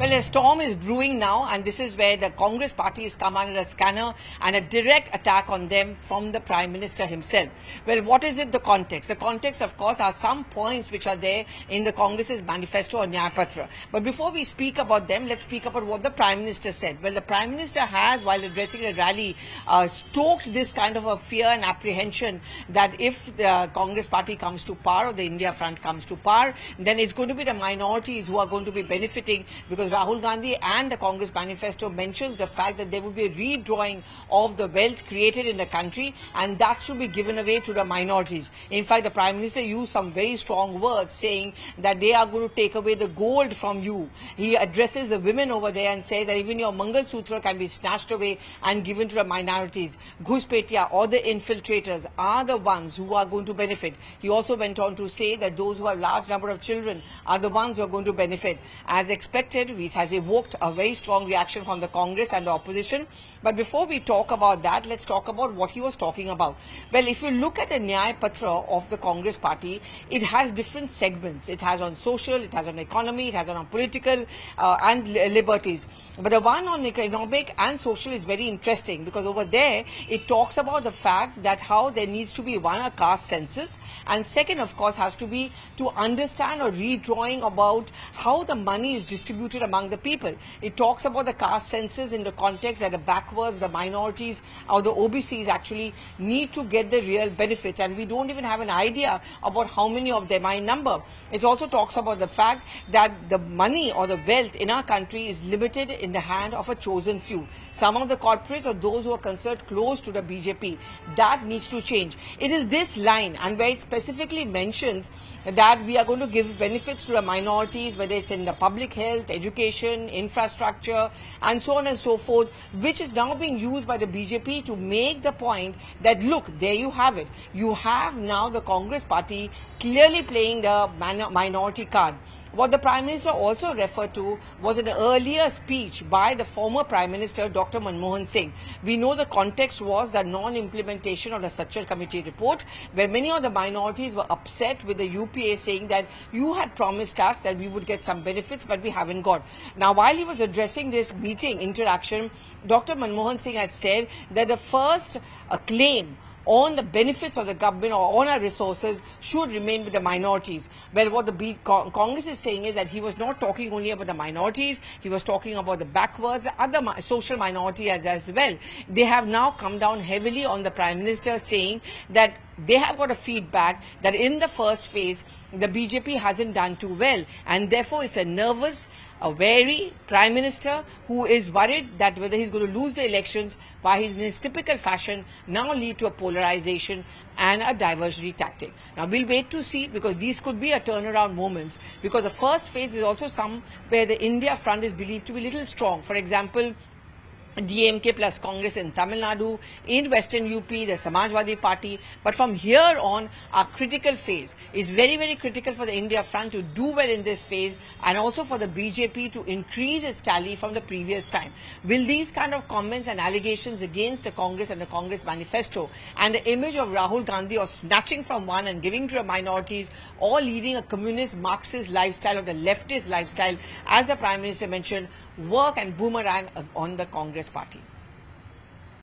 Well, a storm is brewing now, and this is where the Congress party has come under a scanner and a direct attack on them from the Prime Minister himself. Well, what is it, the context? The context, of course, are some points which are there in the Congress's manifesto or Nyaya Patra. But before we speak about them, let's speak about what the Prime Minister said. Well, the Prime Minister has, while addressing a rally, stoked this kind of a fear and apprehension that if the Congress party comes to power or the India front comes to power, then it's going to be the minorities who are going to be benefiting, because Rahul Gandhi and the Congress manifesto mentions the fact that there would be a redrawing of the wealth created in the country, and that should be given away to the minorities. In fact, the Prime Minister used some very strong words saying that they are going to take away the gold from you. He addresses the women over there and says that even your Mangal Sutra can be snatched away and given to the minorities. Ghuspetiya or the infiltrators are the ones who are going to benefit. He also went on to say that those who have large number of children are the ones who are going to benefit. As expected, it has evoked a very strong reaction from the Congress and the opposition. But before we talk about that, let's talk about what he was talking about. Well, if you look at the Nyaya Patra of the Congress party, it has different segments. It has on social, it has on economy, it has on political and liberties. But the one on economic and social is very interesting, because over there it talks about the fact that how there needs to be a caste census, and second, of course, has to be to understand or redrawing about how the money is distributed among the people. It talks about the caste census in the context that the backwards, the minorities or the OBCs actually need to get the real benefits, and we don't even have an idea about how many of them are in number. It also talks about the fact that the money or the wealth in our country is limited in the hand of a chosen few. Some of the corporates or those who are considered close to the BJP, that needs to change. It is this line, and where it specifically mentions that we are going to give benefits to the minorities, whether it's in the public health, education, infrastructure, and so on and so forth, which is now being used by the BJP to make the point that, look, there you have it. You have now the Congress party clearly playing the minority card. What the Prime Minister also referred to was an earlier speech by the former Prime Minister, Dr. Manmohan Singh. We know the context was the non-implementation of the Sachar Committee report, where many of the minorities were upset with the UPA, saying that you had promised us that we would get some benefits, but we haven't got. Now, while he was addressing this meeting interaction, Dr. Manmohan Singh had said that the first claim on the benefits of the government or on our resources should remain with the minorities. Well, what the Congress is saying is that he was not talking only about the minorities, he was talking about the backwards, other social minorities as well. They have now come down heavily on the Prime Minister, saying that they have got a feedback that in the first phase, the BJP hasn't done too well, and therefore it's a nervous, a wary Prime Minister who is worried that whether he's going to lose the elections by in his typical fashion now lead to a polarization and a diversionary tactic. Now we'll wait to see, because these could be a turnaround moments, because the first phase is also some where the India front is believed to be a little strong. For example, DMK plus Congress in Tamil Nadu, in Western UP, the Samajwadi Party. But from here on, our critical phase is very, very critical for the India front to do well in this phase, and also for the BJP to increase its tally from the previous time. Will these kind of comments and allegations against the Congress and the Congress manifesto and the image of Rahul Gandhi of snatching from one and giving to the minorities, or leading a communist Marxist lifestyle or the leftist lifestyle, as the Prime Minister mentioned, work and boomerang on the Congress party?